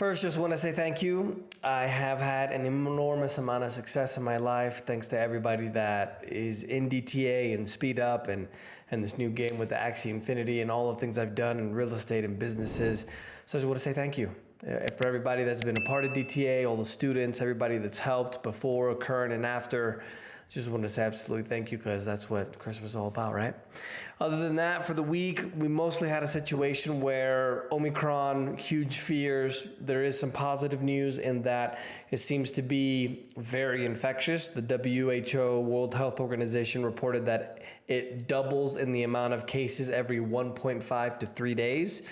First, just want to say thank you. I have had an enormous amount of success in my life, thanks to everybody that is in DTA and Speed Up and this new game with the Axie Infinity and all the things I've done in real estate and businesses. So I just want to say thank you. For everybody that's been a part of DTA, all the students, everybody that's helped before, current, and after. Just want to say absolutely thank you, because that's what Christmas is all about, right? Other than that, for the week, we mostly had a situation where Omicron, huge fears. There is some positive news in that it seems to be very infectious. The WHO, World Health Organization, reported that it doubles in the amount of cases every 1.5 to 3 days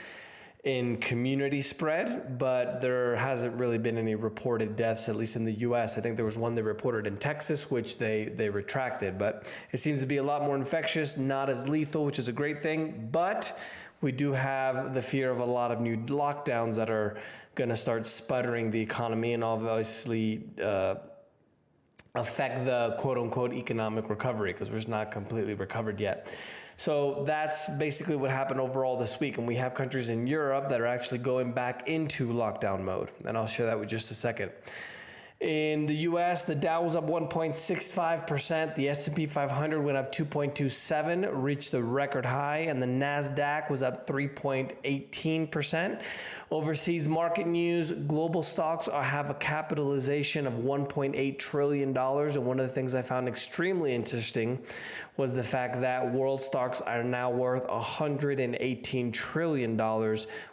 in community spread, but there hasn't really been any reported deaths, at least in the US. I think there was one they reported in Texas, which they retracted, but it seems to be a lot more infectious, not as lethal, which is a great thing. But we do have the fear of a lot of new lockdowns that are gonna start sputtering the economy and obviously affect the quote unquote economic recovery, because we're just not completely recovered yet. So that's basically what happened overall this week. And we have countries in Europe that are actually going back into lockdown mode. And I'll share that with just a second. In the US, the Dow was up 1.65%. The S&P 500 went up 2.27, reached a record high, and the NASDAQ was up 3.18%. Overseas market news, global stocks have a capitalization of $1.8 trillion. And one of the things I found extremely interesting was the fact that world stocks are now worth $118 trillion,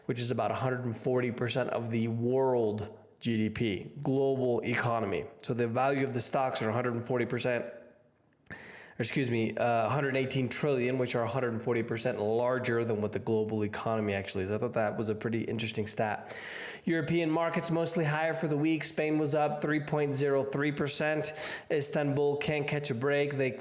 which is about 140% of the world GDP, global economy. So the value of the stocks are 118 trillion, which are 140% larger than what the global economy actually is. I thought that was a pretty interesting stat. European markets mostly higher for the week. Spain was up 3.03%. Istanbul can't catch a break. They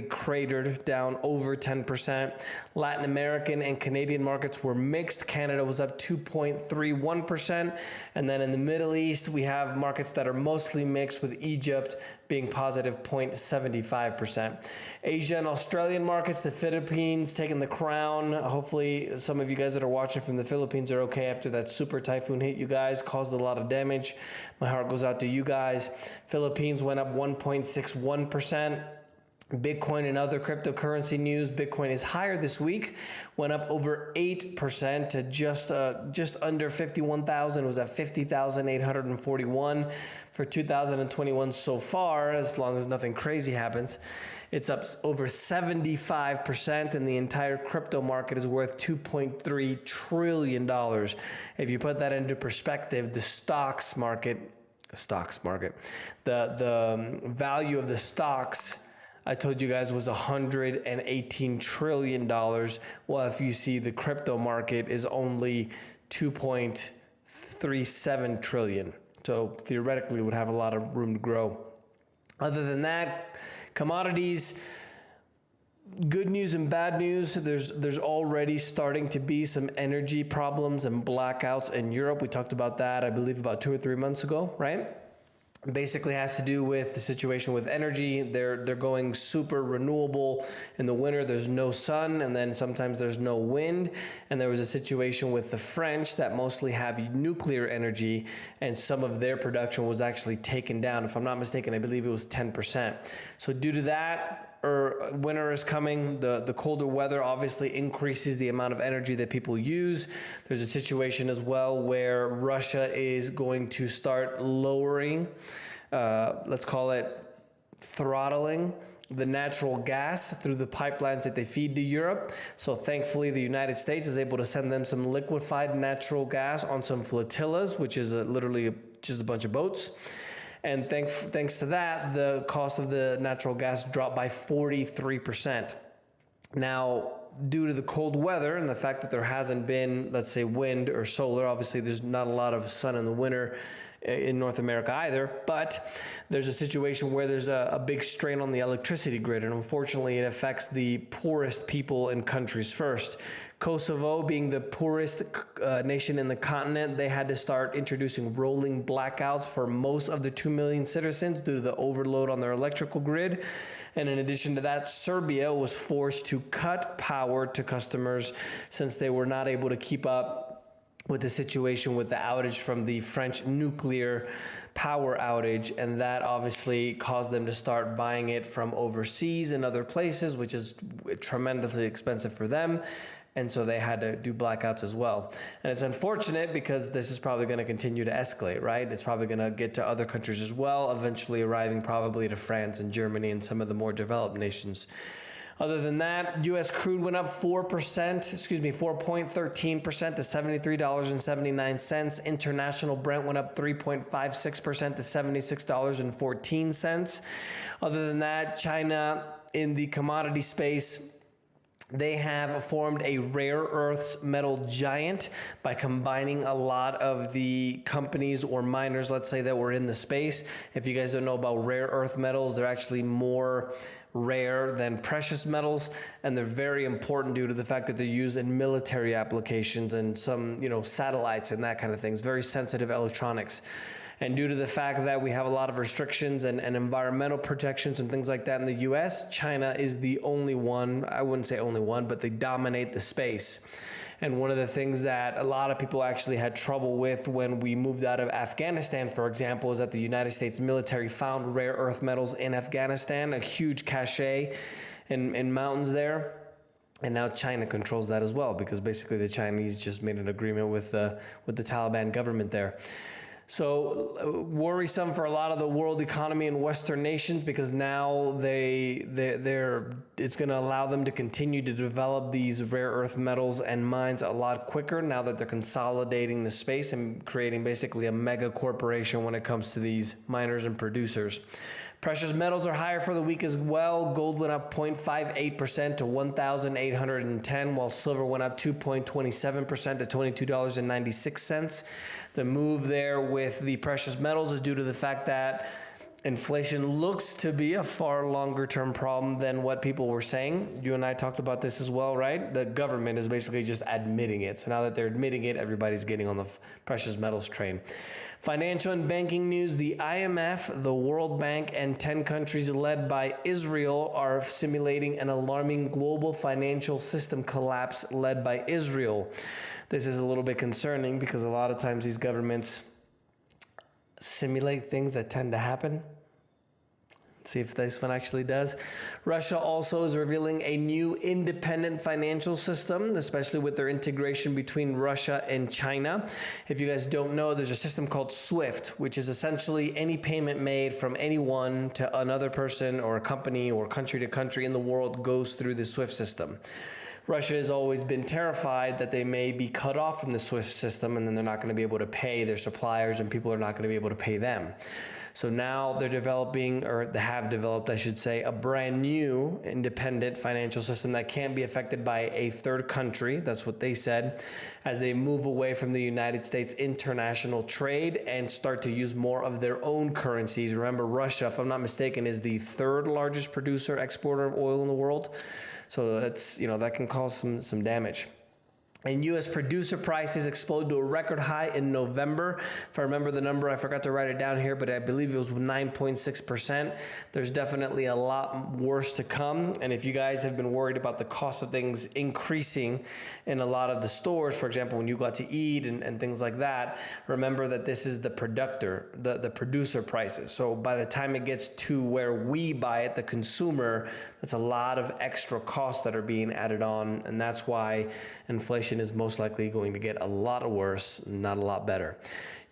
cratered down over 10%. Latin American and Canadian markets were mixed. Canada was up 2.31%. And then in the Middle East, we have markets that are mostly mixed, with Egypt being positive 0.75%. Asia and Australian markets, the Philippines taking the crown. Hopefully some of you guys that are watching from the Philippines are okay after that super typhoon hit you guys, caused a lot of damage. My heart goes out to you guys. Philippines went up 1.61%. Bitcoin and other cryptocurrency news. Bitcoin is higher this week, went up over 8% to just under 51,000. It was at 50,841 for 2021 so far, as long as nothing crazy happens. It's up over 75%, and the entire crypto market is worth $2.3 trillion. If you put that into perspective, the value of the stocks, I told you guys, was $118 trillion. Well, if you see the crypto market is only 2.37 trillion. So theoretically, it would have a lot of room to grow. Other than that, commodities, good news and bad news. There's already starting to be some energy problems and blackouts in Europe. We talked about that, I believe, about 2 or 3 months ago, right? Basically has to do with the situation with energy. They're going super renewable. In the winter, there's no sun, and then sometimes there's no wind. And there was a situation with the French that mostly have nuclear energy, and some of their production was actually taken down. If I'm not mistaken, I believe it was 10%. So due to that, winter is coming. The colder weather obviously increases the amount of energy that people use. There's a situation as well where Russia is going to start lowering, let's call it throttling, the natural gas through the pipelines that they feed to Europe. So thankfully, the United States is able to send them some liquefied natural gas on some flotillas, which is literally just a bunch of boats. And thanks to that, the cost of the natural gas dropped by 43%. Now, due to the cold weather and the fact that there hasn't been, let's say, wind or solar, obviously there's not a lot of sun in the winter in North America either, but there's a situation where there's a big strain on the electricity grid, and unfortunately it affects the poorest people in countries first. Kosovo, being the poorest nation in the continent, they had to start introducing rolling blackouts for most of the 2 million citizens due to the overload on their electrical grid. And in addition to that, Serbia was forced to cut power to customers since they were not able to keep up with the situation with the outage from the French nuclear power outage, and that obviously caused them to start buying it from overseas and other places, which is tremendously expensive for them. And so they had to do blackouts as well. And it's unfortunate because this is probably going to continue to escalate, right? It's probably going to get to other countries as well, eventually arriving probably to France and Germany and some of the more developed nations. Other than that, U.S. crude went up 4.13% to $73.79. International Brent went up 3.56% to $76.14. Other than that, China in the commodity space, they have formed a rare earths metal giant by combining a lot of the companies or miners, let's say, that were in the space. If you guys don't know about rare earth metals, they're actually more rare than precious metals, and they're very important due to the fact that they're used in military applications and some, satellites and that kind of things, very sensitive electronics. And due to the fact that we have a lot of restrictions and environmental protections and things like that in the US, China is the only one, I wouldn't say only one, but they dominate the space. And one of the things that a lot of people actually had trouble with when we moved out of Afghanistan, for example, is that the United States military found rare earth metals in Afghanistan, a huge cache in mountains there. And now China controls that as well, because basically the Chinese just made an agreement with the Taliban government there. So worrisome for a lot of the world economy and Western nations, because now it's going to allow them to continue to develop these rare earth metals and mines a lot quicker now that they're consolidating the space and creating basically a mega corporation when it comes to these miners and producers. Precious metals are higher for the week as well. Gold went up 0.58% to $1,810, while silver went up 2.27% to $22.96. The move there with the precious metals is due to the fact that inflation looks to be a far longer term problem than what people were saying. You and I talked about this as well, right? The government is basically just admitting it. So now that they're admitting it, everybody's getting on the precious metals train. Financial and banking news, the IMF, the World Bank, and 10 countries led by Israel are simulating an alarming global financial system collapse led by Israel. This is a little bit concerning because a lot of times these governments simulate things that tend to happen. See if this one actually does. Russia also is revealing a new independent financial system, especially with their integration between Russia and China. If you guys don't know, there's a system called SWIFT, which is essentially any payment made from anyone to another person or a company or country to country in the world goes through the SWIFT system. Russia has always been terrified that they may be cut off from the SWIFT system, and then they're not going to be able to pay their suppliers, and people are not going to be able to pay them. So now they're developing, or they have developed, I should say, a brand new independent financial system that can't be affected by a third country. That's what they said, as they move away from the United States international trade and start to use more of their own currencies. Remember, Russia, if I'm not mistaken, is the third largest producer, exporter of oil in the world. So that's, that can cause some damage. And U.S. producer prices exploded to a record high in November. If I remember the number, I forgot to write it down here, but I believe it was 9.6%. There's definitely a lot worse to come. And if you guys have been worried about the cost of things increasing in a lot of the stores, for example, when you go out to eat and things like that, remember that this is the producer prices. So by the time it gets to where we buy it, the consumer, that's a lot of extra costs that are being added on. And that's why inflation is most likely going to get a lot worse, not a lot better.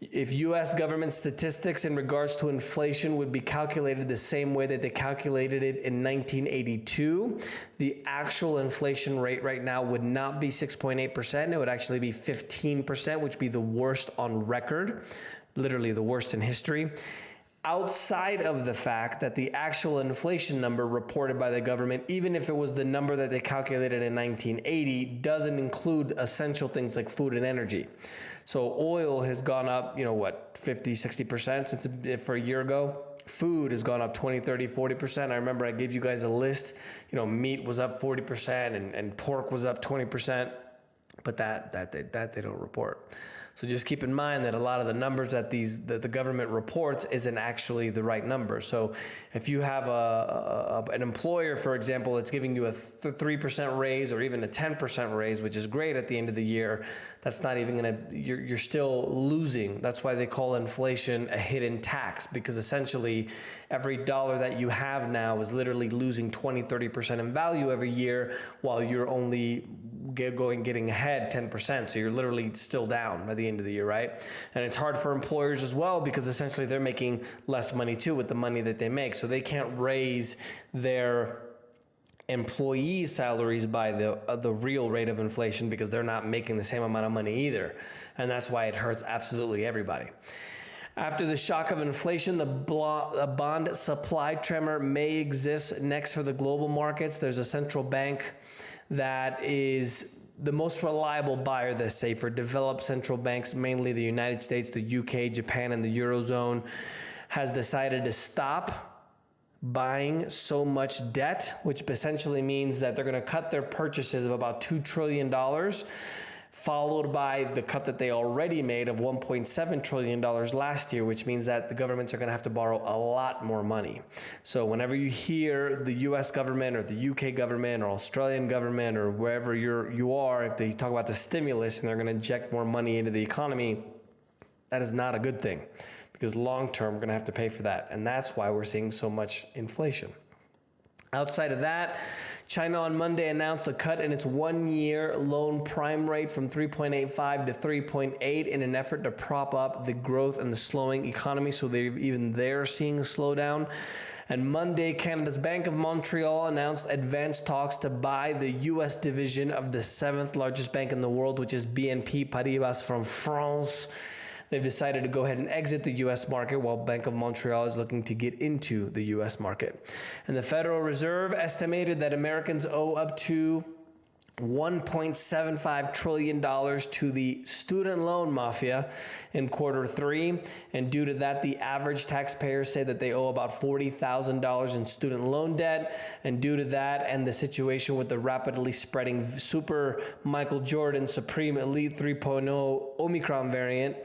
If U.S. government statistics in regards to inflation would be calculated the same way that they calculated it in 1982, the actual inflation rate right now would not be 6.8%. It would actually be 15%, which would be the worst on record, literally the worst in history. Outside of the fact that the actual inflation number reported by the government, even if it was the number that they calculated in 1980, doesn't include essential things like food and energy. So oil has gone up, 50, 60% since for a year ago. Food has gone up 20, 30, 40%. I remember I gave you guys a list. Meat was up 40% and pork was up 20%, but that they don't report. So just keep in mind that a lot of the numbers that the government reports isn't actually the right number. So if you have an employer, for example, that's giving you a 3% raise or even a 10% raise, which is great at the end of the year, that's not even going to, you're still losing. That's why they call inflation a hidden tax, because essentially every dollar that you have now is literally losing 20-30% in value every year, while you're only getting ahead 10%. So you're literally still down by the end of the year, right? And it's hard for employers as well, because essentially they're making less money too with the money that they make. So they can't raise their employee salaries by the real rate of inflation, because they're not making the same amount of money either. And that's why it hurts absolutely everybody. After the shock of inflation, the bond supply tremor may exist next for the global markets. There's a central bank that is the most reliable buyer, they say, for developed central banks, mainly the United States, the UK, Japan, and the Eurozone, has decided to stop buying so much debt, which essentially means that they're going to cut their purchases of about $2 trillion, followed by the cut that they already made of $1.7 trillion last year, which means that the governments are going to have to borrow a lot more money. So whenever you hear the US government or the UK government or Australian government or wherever you are, if they talk about the stimulus and they're going to inject more money into the economy, that is not a good thing, because long term we're going to have to pay for that. And that's why we're seeing so much inflation. Outside of that, China on Monday announced a cut in its one-year loan prime rate from 3.85 to 3.8 in an effort to prop up the growth and the slowing economy. So they're seeing a slowdown. And Monday, Canada's Bank of Montreal announced advanced talks to buy the U.S. division of the 7th largest bank in the world, which is BNP Paribas from France. They've decided to go ahead and exit the U.S. market, while Bank of Montreal is looking to get into the U.S. market. And the Federal Reserve estimated that Americans owe up to $1.75 trillion to the student loan mafia in Q3. And due to that, the average taxpayers say that they owe about $40,000 in student loan debt. And due to that and the situation with the rapidly spreading Super Michael Jordan Supreme Elite 3.0 Omicron variant,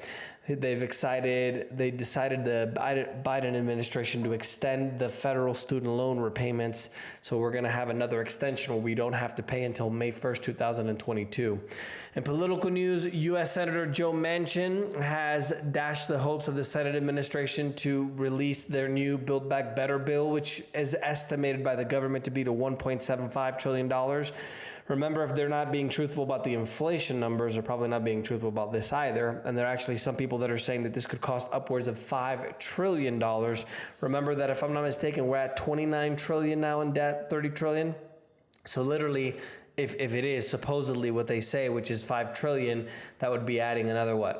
they decided the Biden administration to extend the federal student loan repayments. So we're going to have another extension where we don't have to pay until May 1st, 2022. In political news, U.S. Senator Joe Manchin has dashed the hopes of the Senate administration to release their new Build Back Better bill, which is estimated by the government to be to $1.75 trillion. Remember, if they're not being truthful about the inflation numbers, they're probably not being truthful about this either. And there are actually some people that are saying that this could cost upwards of $5 trillion. Remember that, if I'm not mistaken, we're at 29 trillion now in debt, 30 trillion. So literally, if it is supposedly what they say, which is 5 trillion, that would be adding another,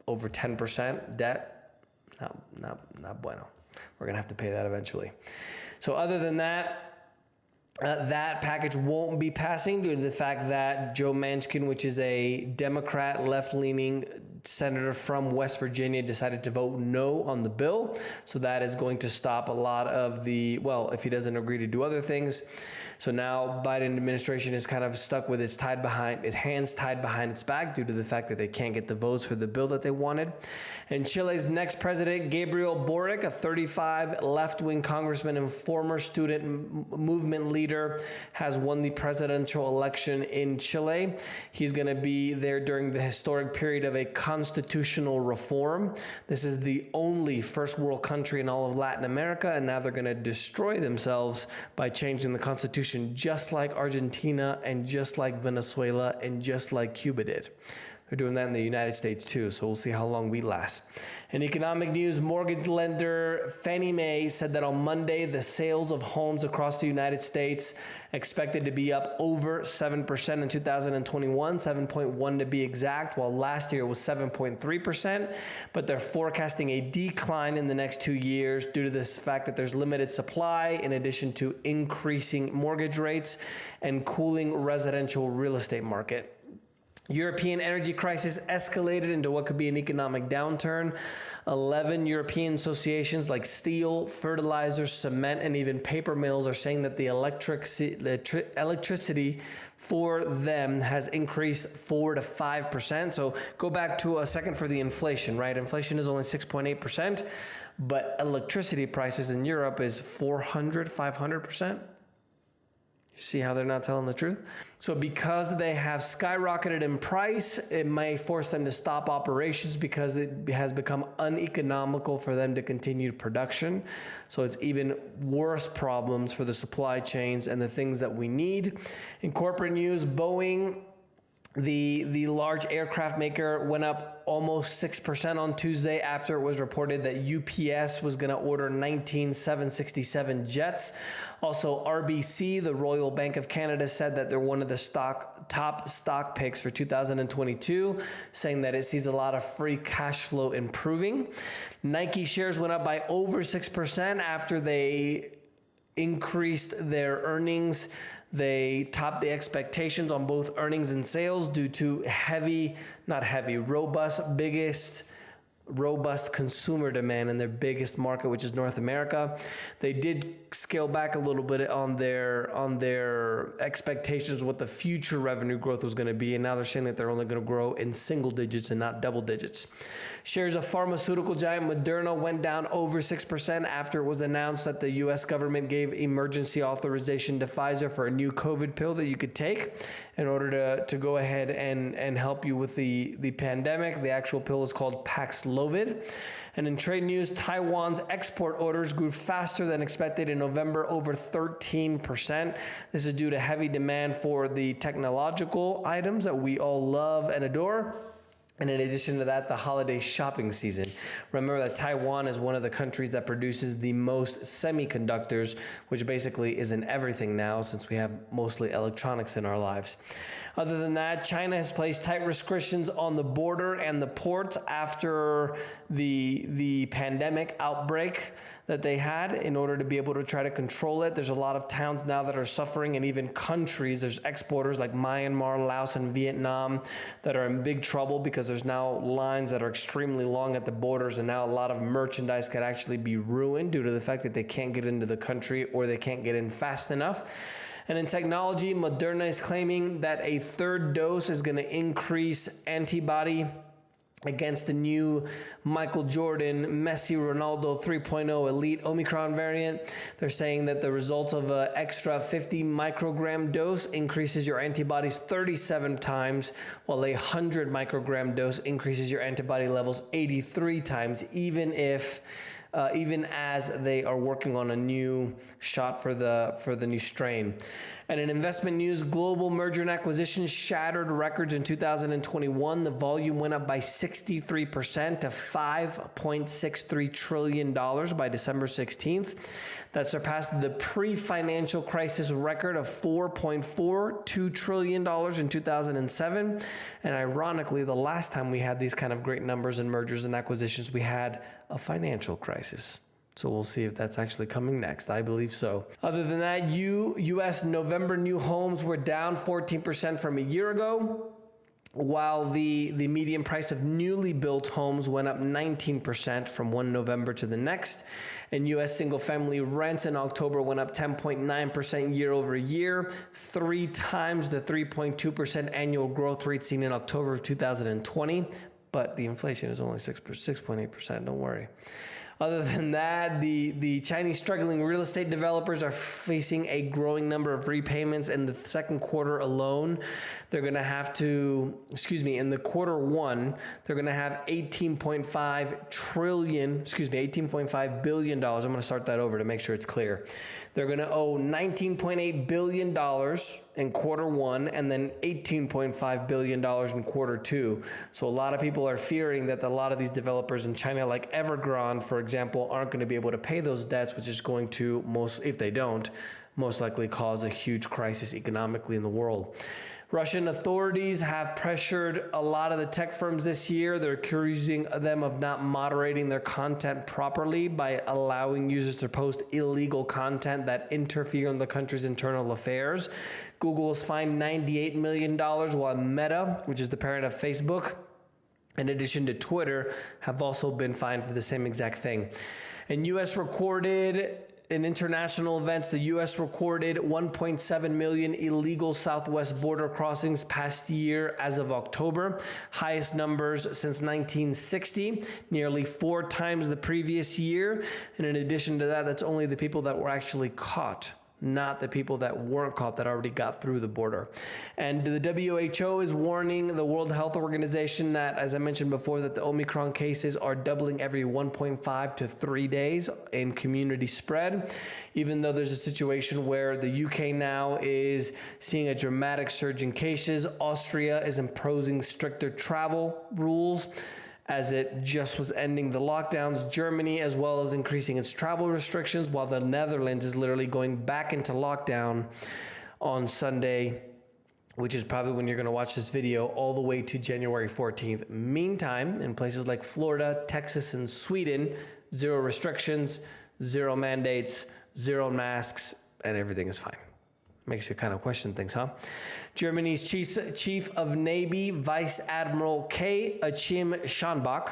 over 10% debt? Not bueno. We're gonna have to pay that eventually. So other than that, that package won't be passing due to the fact that Joe Manchin, which is a Democrat left-leaning senator from West Virginia, decided to vote no on the bill. So that is going to stop a lot of if he doesn't agree to do other things. So now Biden administration is kind of stuck with its hands tied behind its back due to the fact that they can't get the votes for the bill that they wanted. And Chile's next president, Gabriel Boric, a 35 left-wing congressman and former student movement leader, has won the presidential election in Chile. He's going to be there during the historic period of a constitutional reform. This is the only first world country in all of Latin America, and now they're going to destroy themselves by changing the constitution, just like Argentina and just like Venezuela and just like Cuba did. They're doing that in the United States too, so we'll see how long we last. In economic news, mortgage lender Fannie Mae said that on Monday, the sales of homes across the United States expected to be up over 7% in 2021, 7.1 to be exact, while last year it was 7.3%. But they're forecasting a decline in the next 2 years due to this fact that there's limited supply, in addition to increasing mortgage rates and cooling residential real estate market. European energy crisis escalated into what could be an economic downturn. 11 European associations like steel, fertilizer, cement, and even paper mills are saying that the electricity for them has increased 4 to 5%. So go back to a second for the inflation, right? Inflation is only 6.8%, but electricity prices in Europe is 500%. See how they're not telling the truth? So because they have skyrocketed in price, it may force them to stop operations because it has become uneconomical for them to continue production. So it's even worse problems for the supply chains and the things that we need. In corporate news, Boeing, the large aircraft maker, went up almost 6% on Tuesday after it was reported that UPS was going to order 19 767 jets. Also, RBC, the Royal Bank of Canada, said that they're one of the top stock picks for 2022, saying that it sees a lot of free cash flow improving. Nike shares went up by over 6% after they increased their earnings. They topped the expectations on both earnings and sales due to robust consumer demand in their biggest market, which is North America. They did scale back a little bit on their expectations of what the future revenue growth was going to be, and now they're saying that they're only going to grow in single digits and not double digits. Shares of pharmaceutical giant Moderna went down over 6% after it was announced that the U.S. government gave emergency authorization to Pfizer for a new COVID pill that you could take in order to go ahead and help you with the pandemic. The actual pill is called Paxlovid. And in trade news, Taiwan's export orders grew faster than expected in November, over 13%. This is due to heavy demand for the technological items that we all love and adore. And in addition to that, the holiday shopping season. Remember that Taiwan is one of the countries that produces the most semiconductors, which basically is in everything now since we have mostly electronics in our lives. Other than that, China has placed tight restrictions on the border and the ports after the pandemic outbreak that they had in order to be able to try to control it. There's a lot of towns now that are suffering, and even countries. There's exporters like Myanmar, Laos, and Vietnam that are in big trouble because there's now lines that are extremely long at the borders, and now a lot of merchandise could actually be ruined due to the fact that they can't get into the country or they can't get in fast enough. And in technology, Moderna is claiming that a third dose is going to increase antibody against the new Michael Jordan, Messi, Ronaldo 3.0 Elite Omicron variant. They're saying that the results of an extra 50 microgram dose increases your antibodies 37 times, while a 100 microgram dose increases your antibody levels 83 times, even as they are working on a new shot for the new strain. And in investment news, global merger and acquisitions shattered records in 2021. The volume went up by 63% to $5.63 trillion by December 16th. That surpassed the pre-financial crisis record of $4.42 trillion in 2007. And ironically, the last time we had these kind of great numbers in mergers and acquisitions, we had a financial crisis. So we'll see if that's actually coming next. I believe so. Other than that, U.S. November new homes were down 14% from a year ago, while the median price of newly built homes went up 19% from one November to the next. And U.S. single-family rents in October went up 10.9% year over year, 3 times the 3.2% annual growth rate seen in October of 2020. But the inflation is only 6.8%, don't worry. Other than that, the Chinese struggling real estate developers are facing a growing number of repayments. In the second quarter alone, they're going to have to, in the quarter one, they're going to have $18.5 billion. I'm going to start that over to make sure it's clear. They're going to owe $19.8 billion in quarter one and then $18.5 billion in quarter two. So a lot of people are fearing that a lot of these developers in China, like Evergrande, for example, aren't going to be able to pay those debts, which is going to, if they don't, most likely cause a huge crisis economically in the world. Russian authorities have pressured a lot of the tech firms this year. They're accusing them of not moderating their content properly by allowing users to post illegal content that interfere in the country's internal affairs. Google was fined $98 million, while Meta, which is the parent of Facebook, in addition to Twitter, have also been fined for the same exact thing. And U.S. recorded in international events, the U.S. recorded 1.7 million illegal southwest border crossings past year as of October, highest numbers since 1960, nearly 4 times the previous year. And in addition to that, that's only the people that were actually caught, not the people that weren't caught that already got through the border. And the WHO is warning the World Health Organization that, as I mentioned before, that the Omicron cases are doubling every 1.5 to 3 days in community spread, even though there's a situation where the UK now is seeing a dramatic surge in cases. Austria is imposing stricter travel rules as it just was ending the lockdowns. Germany as well as increasing its travel restrictions, while the Netherlands is literally going back into lockdown on Sunday, which is probably when you're going to watch this video, all the way to January 14th. Meantime, in places like Florida, Texas, and Sweden, 0 restrictions, 0 mandates, 0 masks, and everything is fine. Makes you kind of question things, huh? Germany's Chief of Navy, Vice Admiral K. Achim Schanbach,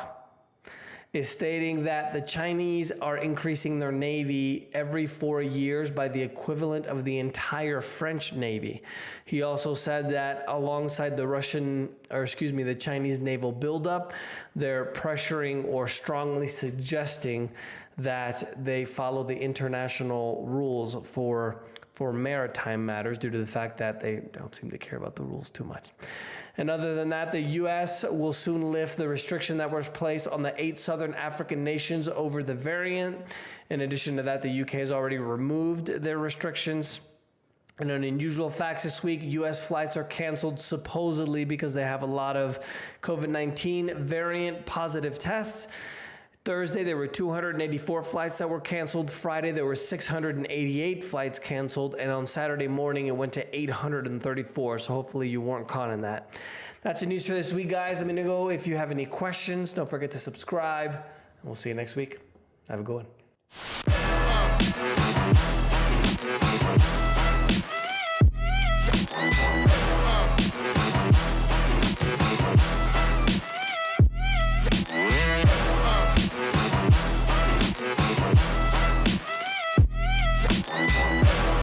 is stating that the Chinese are increasing their navy every 4 years by the equivalent of the entire French Navy. He also said that alongside the Chinese naval buildup, they're pressuring or strongly suggesting that they follow the international rules for maritime matters, due to the fact that they don't seem to care about the rules too much. And other than that, the U.S. will soon lift the restriction that was placed on the 8 southern African nations over the variant. In addition to that, the U.K. has already removed their restrictions. And an unusual facts this week, U.S. flights are canceled supposedly because they have a lot of COVID-19 variant positive tests. Thursday, there were 284 flights that were canceled. Friday, there were 688 flights canceled. And on Saturday morning, it went to 834. So hopefully you weren't caught in that. That's the news for this week, guys. I'm going to go. If you have any questions, don't forget to subscribe. And we'll see you next week. Have a good one.